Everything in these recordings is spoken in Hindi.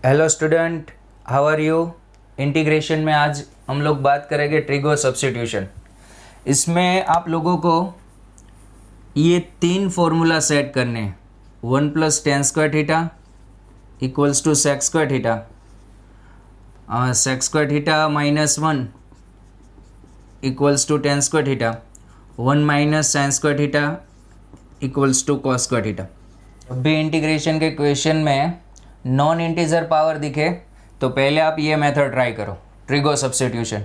Hello student, how are you. Integration में आज हम लोग बात करेंगे ट्रिगो सब्स्टिट्यूशन। इसमें आप लोगों को ये तीन फॉर्मूला सेट करने हैं। 1 + tan square theta equals to sec square theta, sec square theta -1 equals to tan square theta, 1 - sin square theta equals to cos square theta. जब भी इंटीग्रेशन के क्वेश्चन में नॉन इंटीजर पावर दिखे तो पहले आप ये मेथड ट्राई करो, trigo substitution.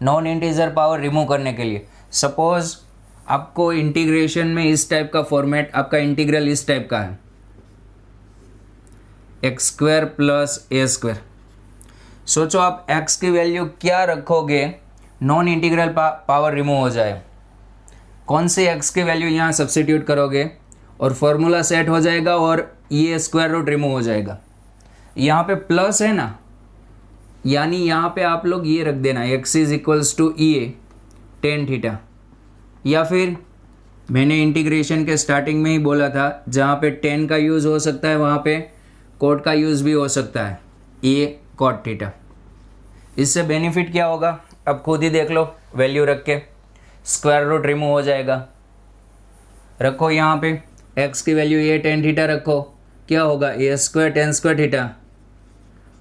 Non integer power remove करने के लिए सपोज आपको इंटीग्रेशन में इस टाइप का फॉर्मेट, आपका इंटीग्रल इस टाइप का है, x² + a²। सोचो आप x की वैल्यू क्या रखोगे नॉन इंटीग्रल पावर रिमूव हो जाए, कौन सी x की वैल्यू यहाँ सब्स्टिट्यूट करोगे और फॉर्मूला सेट हो जाएगा और ये स्क्वायर रूट रिमूव हो जाएगा। यहाँ पे प्लस है ना, यानी यहाँ पे आप लोग ये रख देना x = EA tan थीटा, या फिर मैंने इंटीग्रेशन के स्टार्टिंग में ही बोला था जहाँ पे tan का यूज़ हो सकता है वहाँ पे cot का यूज़ भी हो सकता है, A cot थीटा। इससे बेनिफिट क्या होगा अब खुद ही देख लो, वैल्यू रख के स्क्वायर रूट रिमूव हो जाएगा। रखो यहाँ पे x की वैल्यू A tan थीटा रखो, क्या होगा A² tan square theta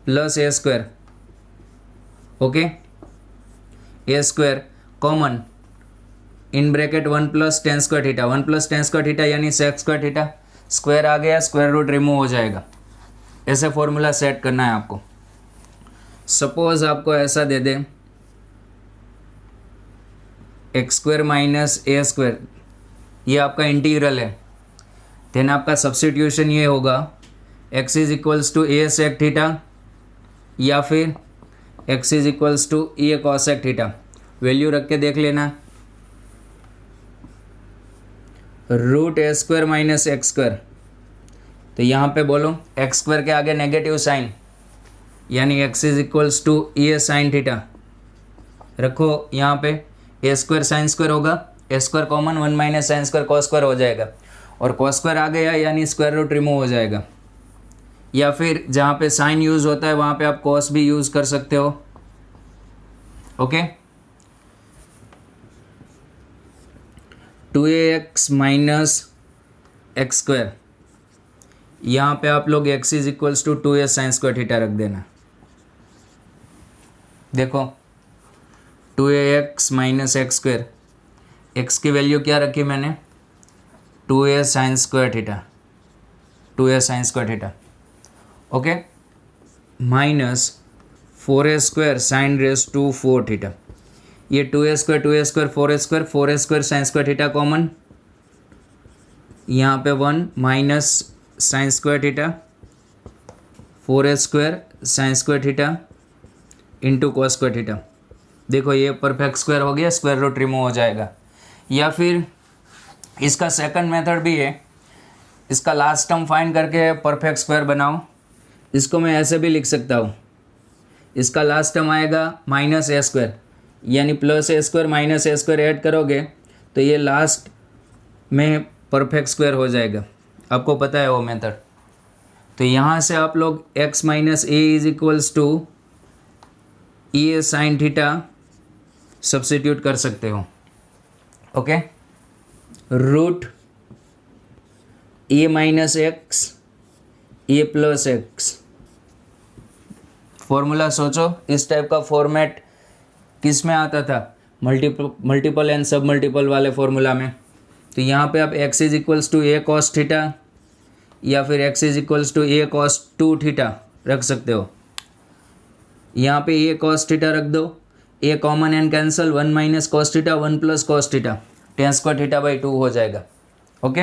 plus A², okay. A² common in bracket 1 + tan square theta, 1 + tan square theta यानी sec स्क्वायर थीटा, स्क्वायर आ गया, स्क्वायर रूट रिमूव हो जाएगा। ऐसे फॉर्मूला सेट करना है आपको। सपोज आपको ऐसा दे दे x² - a², ये आपका इंटीग्रल है, देन आपका सब्स्टिट्यूशन ये होगा x = a sec थीटा या फिर x = a cos sec theta. Value रख के देख लेना, √a² - x²। तो यहाँ पे बोलो x² के आगे नेगेटिव साइन यानी x = a sin थीटा रखो। यहाँ पे a² sin² होगा, a² कॉमन, 1 - sin² cos² हो जाएगा और cos² आ गया यानी स्क्वायर रूट रिमूव हो जाएगा। या फिर जहाँ पे साइन यूज़ होता है वहाँ पे आप cos भी यूज़ कर सकते हो, ओके। 2ax - x², यहाँ पे आप लोग x = 2a sin² थीटा रख देना। देखो 2ax - x², x की वैल्यू क्या रखी मैंने 2a sin² theta, 2a sin² theta, okay, -4a² sin⁴ theta. ये 2a², 2a², 4a², 4a² sin² theta common, यहाँ पे 1 - sin² theta, 4a² sin² theta into cos² theta. देखो ये परफेक्ट स्क्वायर हो गया, स्क्वायर रूट रिमूव हो जाएगा। या फिर इसका सेकंड मेथड भी है, इसका लास्ट टर्म फाइंड करके परफेक्ट स्क्वायर बनाओ। इसको मैं ऐसे भी लिख सकता हूँ, इसका लास्ट टर्म आएगा -a² यानी +a² - a² ऐड करोगे तो ये लास्ट में परफेक्ट स्क्वायर हो जाएगा। आपको पता है वो मेथड। तो यहाँ से आप लोग x - a = a sin theta substitute कर सकते हो, okay. √a - x a + x। Formula सोचो, इस टाइप का फॉर्मेट किस में आता था, मल्टीपल एंड सब मल्टीपल वाले फॉर्मूला में। तो यहाँ पे आप x = a cos थीटा या फिर x = a cos 2 थीटा रख सकते हो। यहाँ पे a cos थीटा रख दो, a common and cancel, 1 - cos theta, 1 + cos theta, tan square theta by 2 हो जाएगा, okay.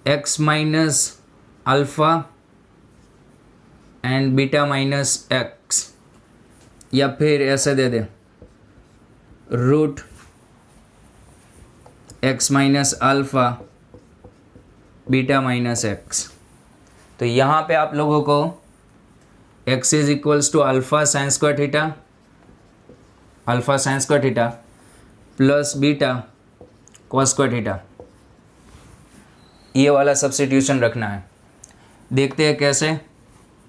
√x - alpha and beta - x, या फिर ऐसे दे दे √x - अल्फ़ा बीटा -x। तो यहाँ पे आप लोगों को x = alpha sin² theta, alpha sin² theta plus beta cos² theta ये वाला सब्स्टिट्यूशन रखना है। देखते हैं कैसे।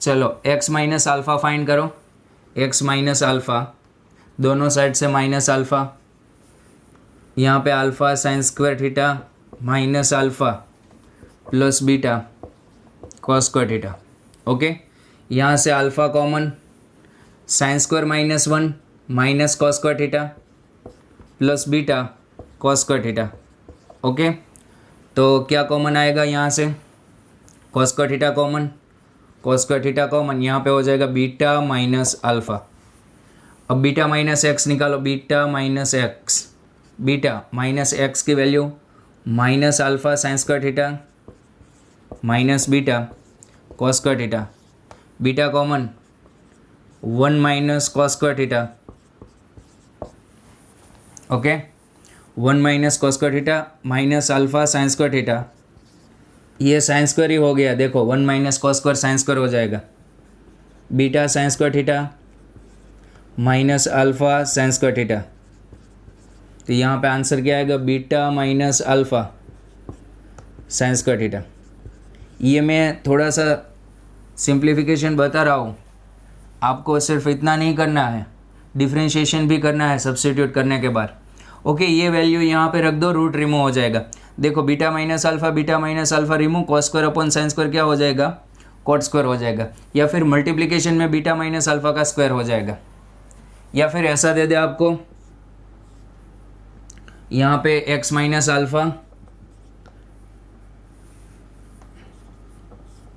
चलो x माइनस अल्फ़ा फाइंड करो। x माइनस अल्फ़ा, दोनों साइड से माइनस अल्फ़ा, यहाँ पे alpha sine square theta minus alpha plus beta cos square theta. Okay, यहाँ से alpha common, sine square minus 1 minus cos square theta plus beta cos square theta. Okay, तो क्या कॉमन आएगा यहाँ से, cos square theta common, cos square theta common, यहाँ पे हो जाएगा बीटा माइनस अल्फ़ा। अब बीटा माइनस एक्स निकालो, beta minus x, beta minus x की value minus alpha sine square theta minus beta cos square theta, beta common 1 minus cos square theta. Okay, 1 minus cos square theta minus alpha sine square theta, ये साइन स्क्वायर ही हो गया, देखो 1 minus cos square sine square हो जाएगा, beta sine square theta minus alpha sine square theta. तो यहाँ पे आंसर क्या आएगा, beta minus alpha sine square theta. ये मैं थोड़ा सा सिंप्लीफिकेशन बता रहा हूँ, आपको सिर्फ इतना नहीं करना है, डिफ्रेंशिएशन भी करना है सब्स्टिट्यूट करने के बाद। ओके, ये वैल्यू यहाँ पे रख दो, रूट रिमूव हो जाएगा। देखो beta minus alpha remove, cos square upon sine square क्या हो जाएगा, कॉट स्क्वायर हो जाएगा, या फिर मल्टीप्लिकेशन में बीटा माइनस अल्फ़ा का स्क्वायर हो जाएगा, या फिर ऐसा दे दे आपको यहाँ पे x minus alpha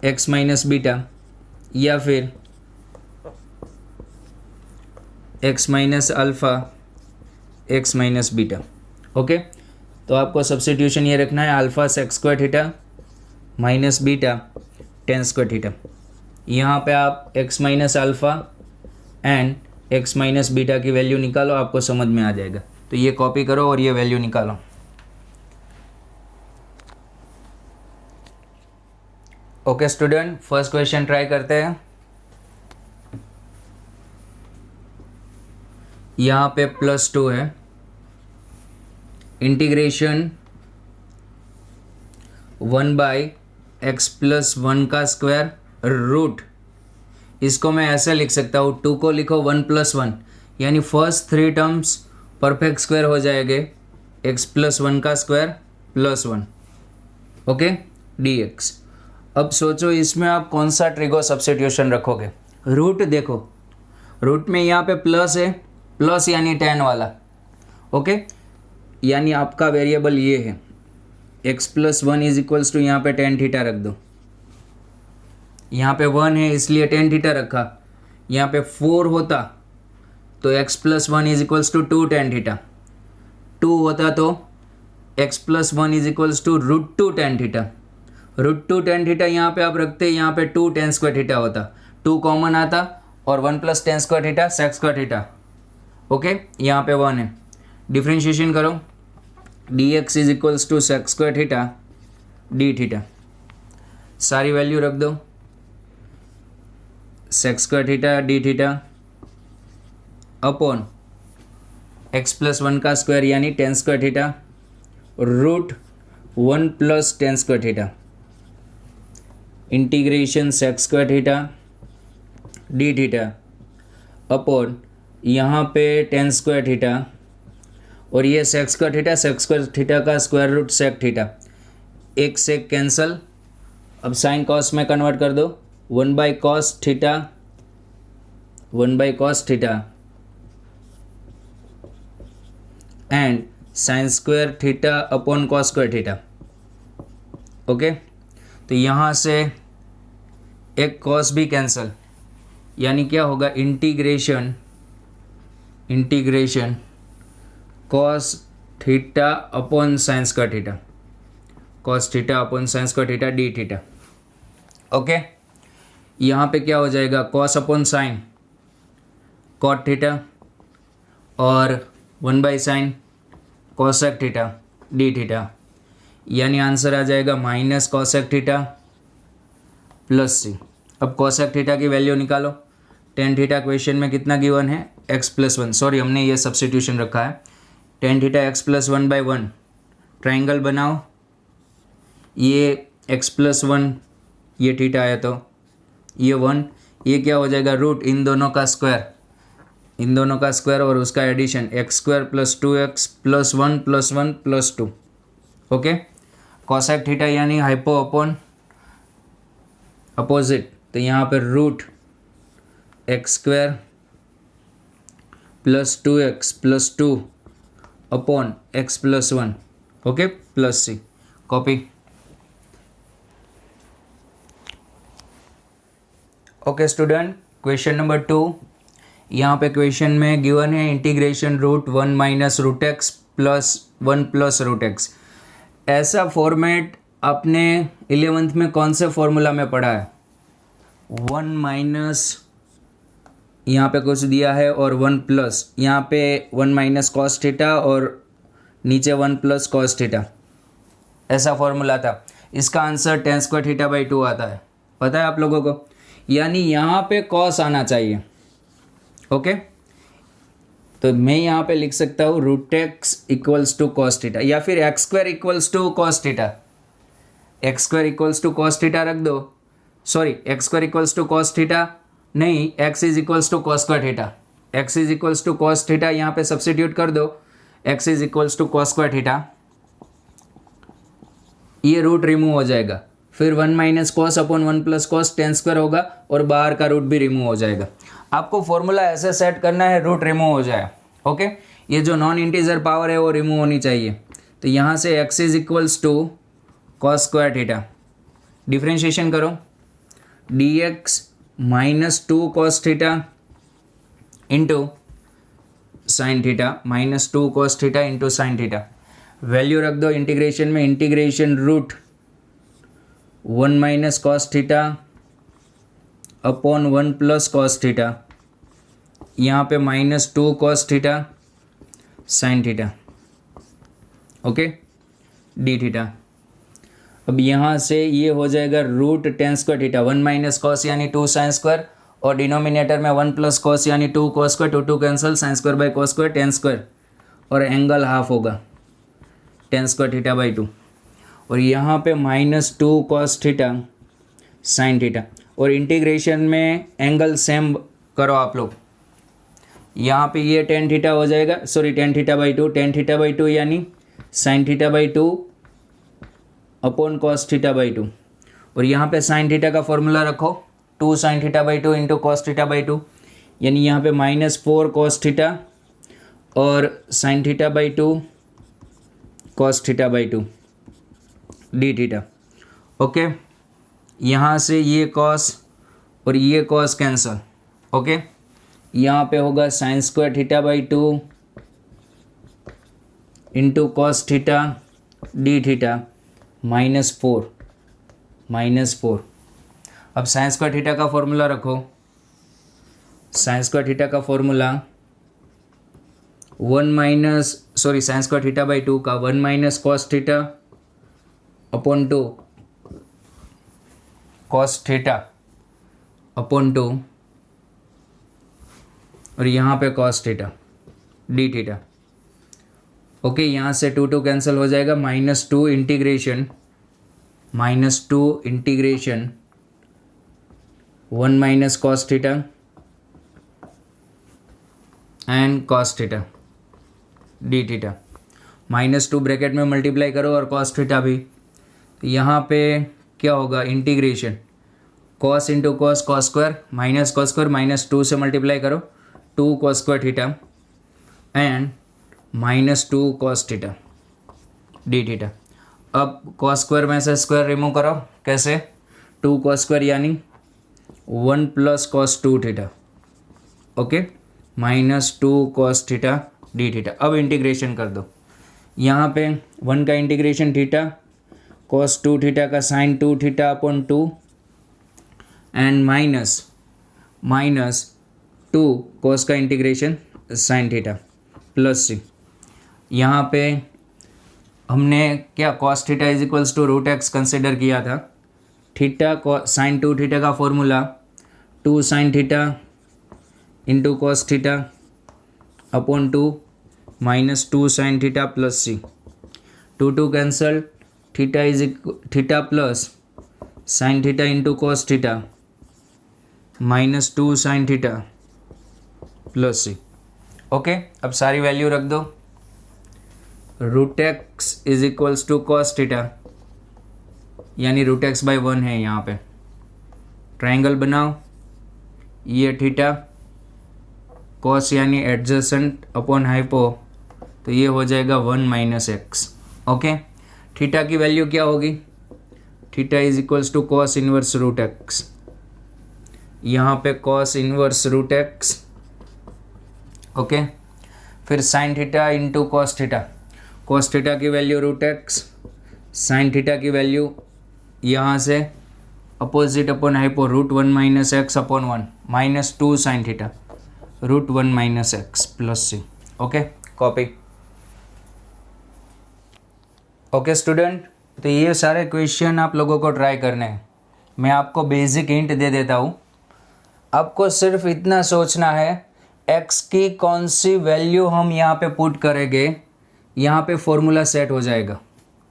x minus beta, या फिर x minus alpha x minus beta. Okay, तो आपको सब्स्टिट्यूशन ये रखना है, alpha sex square theta minus beta ten square theta. यहाँ पे आप x minus alpha and x minus beta की वैल्यू निकालो, आपको समझ में आ जाएगा। तो ये कॉपी करो और ये वैल्यू निकालो। Okay student, first question try करते हैं। यहाँ पे +2 है, इंटीग्रेशन 1/x + 1 का स्क्वायर रूट, इसको मैं ऐसे लिख सकता हूँ, 2 को लिखो 1 + 1, यानी फर्स्ट 3 टर्म्स परफेक्ट स्क्वायर हो जाएंगे, x + 1 का स्क्वायर +1। Okay, dx। अब सोचो इसमें आप कौन सा ट्रिगो सब्स्टिट्यूशन रखोगे। रूट देखो, रूट में यहाँ पे प्लस है, प्लस यानी 10 वाला। ओके, यानी आपका वेरिएबल ये है, x + 1 = यहाँ पे tan थीटा रख दो, यहाँ पे 1 है इसलिए tan थीटा रखा, यहाँ पे 4 होता तो x + 1 = 2 tan थीटा, 2 होता तो x + 1 = √2 tan theta, √2 tan theta यहाँ पे आप रखते, यहाँ पे 2 tan स्क्वायर थीटा होता, 2 कॉमन आता और 1 + tan square theta sec square theta. Okay, यहाँ पे 1 है, डिफ्रेंशिएशन करो, dx = sec square theta d theta, सारी वैल्यू रख दो, sec square theta d theta upon x + 1 का स्क्वायर यानी tan square theta √1 + tan square theta, integration sec square theta d theta upon यहाँ पे tan स्क्वायर थीटा, और ये sec स्क्वायर थीटा का स्क्वायर रूट sec थीटा, एक sec कैंसल, अब साइन कॉस में कन्वर्ट कर दो, 1/cos theta and sign square theta upon cos square theta. Okay, तो यहाँ से एक कॉस भी कैंसल, यानी क्या होगा, integration cos theta upon sine square theta, cos theta upon sine square theta D theta. Okay, यहाँ पे क्या हो जाएगा, cos upon sine cot theta और 1/sin cosec theta D theta, यानी आंसर आ जाएगा minus cosec theta plus C. अब कोसेक थीटा की वैल्यू निकालो, टेन थीटा क्वेश्चन में कितना गिवन है, x + 1, सॉरी हमने ये सब्स्टिट्यूशन रखा है, टेन थीटा x + 1/1, ट्राइंगल बनाओ, ये x+1, ये थीटा है तो ये 1, ये क्या हो जाएगा रूट इन दोनों का स्क्वायर और उसका addition x² + 2x + 1 + 1 + 2। Okay, cosec theta यानी हाइपो अपॉन अपोजिट, तो यहाँ पे root x² + 2x + 2 upon x + 1। Okay, +c, copy. Okay student, question number 2, यहाँ पे क्वेश्चन में गिवन है इंटीग्रेशन रूट 1 - √x + 1 + √x। ऐसा फॉर्मेट आपने 11th में कौन से फॉर्मूला में पढ़ा है? 1 माइनस यहाँ पे कुछ दिया है और 1 प्लस, यहाँ पे 1 - cos थीटा और नीचे 1 + cos थीटा, ऐसा फॉर्मूला था। इसका आंसर tan² θ/2 आता है, पता है आप लोगों को? यानी यहाँ पे cos आना चाहिए। ओके, तो मैं यहाँ पे लिख सकता हूँ √x = cos थीटा, या फिर x² = cos theta. x² = cos theta रख दो, सॉरी x² = cos थीटा नहीं, x = cos² theta. x = cos theta यहाँ पे सब्सिट्यूट कर दो, x = cos² थीटा, ये रूट रिमूव हो जाएगा। फिर 1 - cos अपॉन 1 + cos tan² होगा और बाहर का रूट भी रिमूव हो जाएगा। आपको फॉर्मूला ऐसे सेट करना है रूट रिमूव हो जाए। ओके, ये जो नॉन इंटीजर पावर है वो रिमूव होनी चाहिए। तो यहाँ से x = cos² थीटा, डिफ्रेंशिएशन करो, dx - 2 cos theta into sine theta, -2 cos theta into sine theta. Value रख दो इंटीग्रेशन में, integration root 1 - cos theta upon 1 + cos theta, यहाँ पे -2 cos theta sine theta. Okay, d theta. अब यहाँ से ये हो जाएगा रूट tan² थीटा, 1 - cos यानी 2 sin², और डिनोमिनेटर में 1 + cos यानी 2 cos², 2 cancel, sin² / cos², tan², और एंगल हाफ होगा tan² θ/2, और यहाँ पे -2 cos थीटा साइन थीटा, और इंटीग्रेशन में एंगल सेम करो आप लोग। यहाँ पे ये tan थीटा हो जाएगा, सॉरी tan θ/2 यानी sin θ/2 अपॉन cos θ/2, और यहाँ पे sin थीटा का फॉर्मूला रखो, 2 sin θ/2 इंटू cos θ/2, यानी यहाँ पे -4 cos थीटा और sin θ/2 cos θ/2 D theta. Okay, यहाँ से ये cos और ये cos कैंसल। ओके, यहाँ पे होगा sin² θ/2 into cos theta D theta -4। अब sin² थीटा का फॉर्मूला रखो, sin² थीटा का फॉर्मूला sin² θ/2 का 1 - cos theta upon 2 cos theta upon 2, और यहाँ पे cos theta D theta. Okay, यहाँ से 2 कैंसिल हो जाएगा, -2 integration 1 - cos theta and cos theta D theta, -2 bracket में मल्टीप्लाई करो और cos थीटा भी। तो यहाँ पे क्या होगा, integration cos into cos cos² -2 से मल्टीप्लाई करो, 2 cos² theta and -2 cos theta D theta. अब cos² में से स्क्वायर रिमूव करो, कैसे? 2 cos² यानी 1 + cos 2 theta. Okay, -2 cos theta D theta. अब इंटीग्रेशन कर दो, यहाँ पे 1 का इंटीग्रेशन थीटा, cos 2 थीटा का sin 2 theta upon 2 and -2 cos का integration sin theta plus c। यहाँ पे हमने क्या cos थीटा = √x कंसिडर किया था। थीटा sin 2 थीटा का formula 2 sin theta into cos theta upon 2 -2 sin theta plus c, 2 cancel, theta plus sine theta into cos theta -2 sine theta plus C. Okay, अब सारी वैल्यू रख दो। √x is equals to cos theta, यानी √x/1 है यहाँ पे। ट्राइंगल बनाओ, ये थीटा, कॉस यानी एडजेसेंट अपॉन हाइपो, तो ये हो जाएगा 1 - x। ओके, थीटा की वैल्यू क्या होगी? Theta is equals to cos inverse √x, यहाँ पे कॉस इनवर्स √x। ओके, फिर sine theta into cos theta. Cos theta की वैल्यू √x, साइन थीटा की वैल्यू यहाँ से opposite upon hypo √1 - x upon 1 -2 sine theta √1 - x plus C. Okay, copy. Okay student, तो ये सारे क्वेश्चन आप लोगों को ट्राई करने हैं। मैं आपको बेसिक हिंट दे देता हूँ। आपको सिर्फ इतना सोचना है, x की कौन सी वैल्यू हम यहाँ पे पुट करेंगे, यहाँ पे फॉर्मूला सेट हो जाएगा।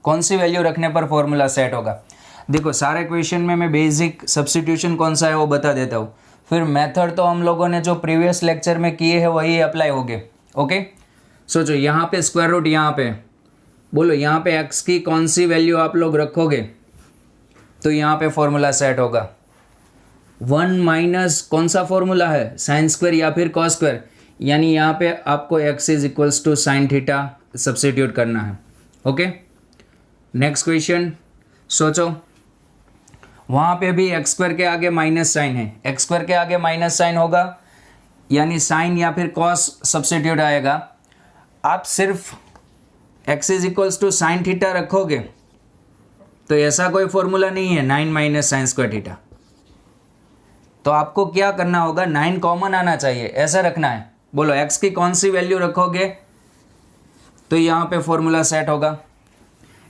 कौन सी वैल्यू रखने पर फॉर्मूला सेट होगा? देखो, सारे क्वेश्चन में मैं बेसिक सब्स्टिट्यूशन कौन सा है वो बता देता हूँ, फिर मेथड तो हम लोगों ने जो प्रीवियस लेक्चर में किए हैं वही अप्लाई होंगे। ओके, सोचो, यहाँ पे स्क्वायर रूट, यहाँ पे बोलो, यहाँ पे x की कौन सी वैल्यू आप लोग रखोगे तो यहाँ पे फॉर्मूला सेट होगा। 1 माइनस कौन सा फॉर्मूला है? साइन स्क्वायर या फिर कॉस स्क्वायर, यानी यहाँ पे आपको x is equals to sine theta substitute करना है। ओके, नेक्स्ट क्वेश्चन सोचो, वहाँ पे भी एक्स स्क्वायर के आगे माइनस साइन है, एक्स स्क्वायर के आगे माइनस साइन होगा, यानी साइन या फिर कॉस सब्स्टिट्यूट आएगा। आप सिर्फ x is equals to sine theta रखोगे तो ऐसा कोई फॉर्मूला नहीं है 9 माइनस साइन स्क्वायर थीटा। तो आपको क्या करना होगा, 9 कॉमन आना चाहिए, ऐसा रखना है। बोलो, x की कौन सी वैल्यू रखोगे तो यहाँ पे फॉर्मूला सेट होगा।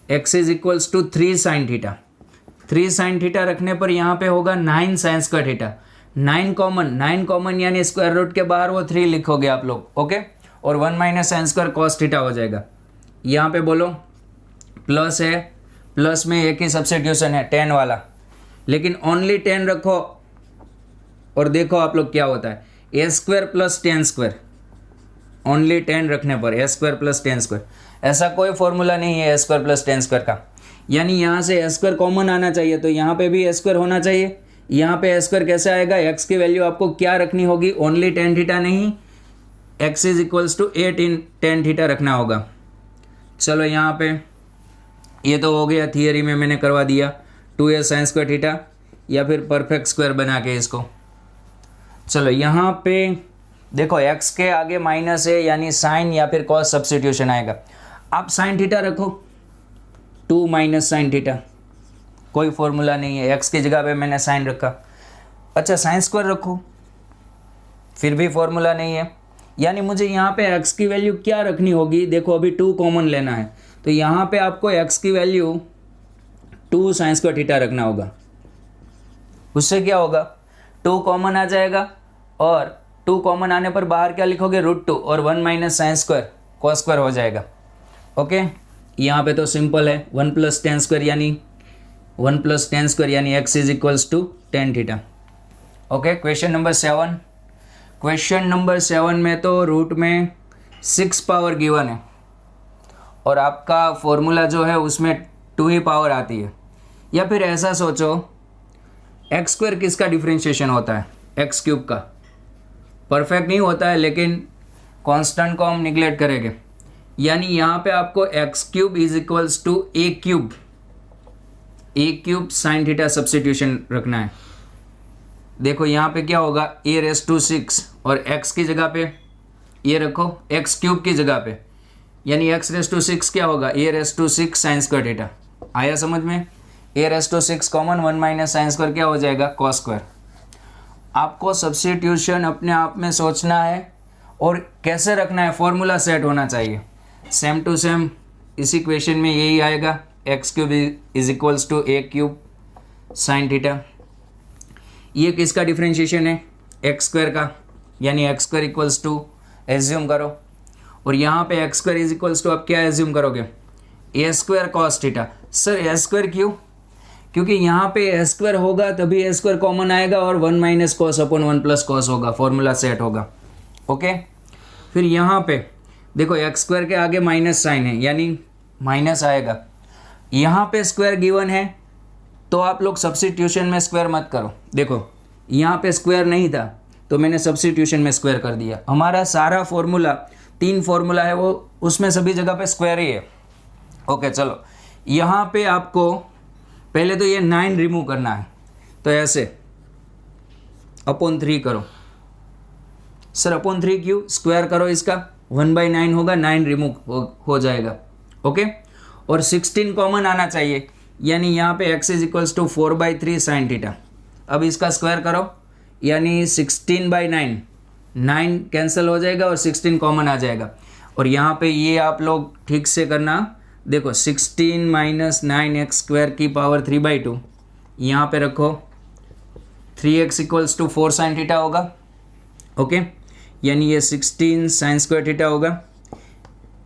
x is equals to 3 sine theta, 3 sine theta रखने पर यहाँ पे होगा 9 साइन स्क्वायर थीटा। 9 कॉमन यानी स्क्वायर रूट के बाहर वो 3 लिखोगे आप लोग। ओके, और 1 minus sine square cos theta हो जाएगा। यहाँ पे बोलो प्लस है, प्लस में एक ही सब्स्टिट्यूशन है 10 वाला, लेकिन ओनली 10 रखो और देखो आप लोग क्या होता है। ए स्क्वायर प्लस 10 स्क्वायर, ओनली 10 रखने पर ए स्क्वायर प्लस 10 स्क्वायर, ऐसा कोई फॉर्मूला नहीं है ए स्क्वायर प्लस 10 स्क्वायर का, यानी यहाँ से ए स्क्वायर कॉमन आना चाहिए, तो यहाँ पे भी ए स्क्वायर होना चाहिए। यहाँ पे ए स्क्वायर कैसे आएगा? एक्स की वैल्यू आपको क्या रखनी होगी? ओनली टेन थीटा नहीं, x is equals to 8 in tan theta रखना होगा। चलो यहाँ पे ये तो हो गया, थियरी में मैंने करवा दिया 2a साइन स्क्वायर थीटा, या फिर परफेक्ट स्क्वायर बना के इसको। चलो यहाँ पे देखो, x के आगे माइनस है यानी साइन या फिर कॉस सब्स्टिट्यूशन आएगा। आप साइन थीटा रखो, 2 माइनस साइन थीटा, कोई फॉर्मूला नहीं है, x की जगह पे मैंने साइन रखा। अच्छा, साइन स्क्वायर रखो, फिर भी फॉर्मूला नहीं है, यानी मुझे यहाँ पे x की वैल्यू क्या रखनी होगी? देखो, अभी 2 कॉमन लेना है, तो यहाँ पे आपको x की वैल्यू 2 साइन स्क्वायर थीटा रखना होगा। उससे क्या होगा, 2 कॉमन आ जाएगा, और 2 कॉमन आने पर बाहर क्या लिखोगे? √2 और 1 minus sine square cos square हो जाएगा। ओके, यहाँ पे तो सिंपल है, 1 प्लस 10 स्क्वायर यानी x is equals to 10 theta. Okay, question number 7। Question number 7 में तो रूट में 6 पावर गिवन है, और आपका फॉर्मूला जो है उसमें 2 ही पावर आती है। या फिर ऐसा सोचो, एक्स स्क्वायर किसका डिफरेंशिएशन होता है? एक्स क्यूब का। परफेक्ट नहीं होता है, लेकिन कांस्टेंट को हम निगलेक्ट करेंगे, यानी यहाँ पे आपको x cube is equals to a cube sine theta substitution रखना है। देखो यहाँ पे क्या होगा, a⁻⁶ और x की जगह पे ये रखो, एक्स क्यूब की जगह पे, यानी x⁻⁶ क्या होगा? a⁻⁶ sign square theta. आया समझ में? a⁻⁶ common, 1 minus sine square क्या हो जाएगा? Cos square. आपको सब्स्टिट्यूशन अपने आप में सोचना है और कैसे रखना है, फॉर्मूला सेट होना चाहिए। सेम टू सेम इसी क्वेश्चन में यही आएगा, x cube is equals to a cube sine theta. ये किसका डिफरेंशिएशन है? एक्स स्क्वायर का, यानी x square equals to assume करो, और यहाँ पे x square is equals to आप क्या एज्यूम करोगे? A square cos theta. Sir a square क्यों? क्योंकि यहाँ पे ए स्क्वायर होगा तभी ए स्क्वायर कॉमन आएगा और 1 minus cos upon 1 plus cos होगा, फॉर्मूला सेट होगा। ओके, फिर यहाँ पे देखो एक्स स्क्वायर के आगे माइनस साइन है यानी माइनस आएगा। यहाँ पे स्क्वायर गिवन है तो आप लोग सब्स्टिट्यूशन में स्क्वायर मत करो। देखो यहाँ पे स्क्वायर नहीं था तो मैंने सब्स्टिट्यूशन में स्क्वायर कर दिया। हमारा सारा फॉर्मूला 3 फॉर्मूला है वो उसमें सभी जगह पे स्क्वायर ही है। ओके चलो, यहाँ पे आपको पहले तो ये 9 रिमूव करना है, तो ऐसे अपॉन 3 करो। सर अपॉन 3 क्यों? स्क्वायर करो इसका, 1/9 होगा, 9 रिमूव हो जाएगा। ओके, और 16 कॉमन आना चाहिए यानी यहाँ पे x is equals to 4/3 sine theta. अब इसका स्क्वायर करो यानी 16/9, 9 कैंसिल हो जाएगा और 16 कॉमन आ जाएगा। और यहाँ पे ये आप लोग ठीक से करना, देखो 16 माइनस 9x स्क्वायर की पावर 3/2 यहाँ पे रखो, 3x equals to 4 sine theta होगा। ओके, यानी ये 16 साइन स्क्वायर थीटा होगा।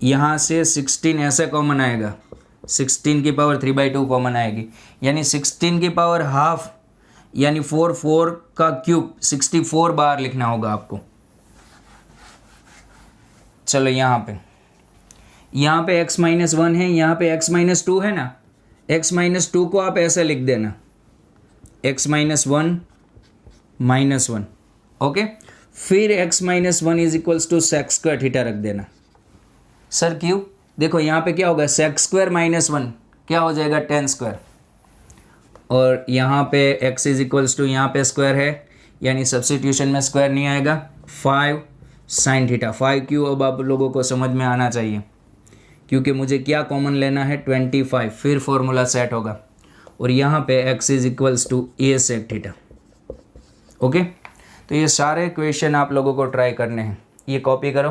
यहाँ से 16 ऐसे कॉमन आएगा, 16 की पावर 3/2 कॉमन आएगी यानी 16 की पावर हाफ यानी 4 का क्यूब 64 बार लिखना होगा आपको। चलो यहाँ पे x माइनस 1 है, यहाँ पे x माइनस 2 है ना, x माइनस 2 को आप ऐसे लिख देना, x माइनस 1 माइनस 1। ओके, फिर x minus 1 is equals to sec square theta रख देना। सर क्यों? देखो यहाँ पे क्या होगा, सेक स्क्वायर माइनस 1 क्या हो जाएगा, टेन स्क्वायर। और यहाँ पे x इज इक्वल्स टू यहाँ पे स्क्वायर है यानी सब्स्टिट्यूशन में स्क्वायर नहीं आएगा, 5 साइन थीटा। 5 क्यों अब आप लोगों को समझ में आना चाहिए, क्योंकि मुझे क्या कॉमन लेना है, 25, फिर फॉर्मूला सेट होगा। और यहाँ पे x is equals to a sec theta. Okay, तो ये सारे क्वेश्चन आप लोगों को ट्राई करने हैं, ये कॉपी करो।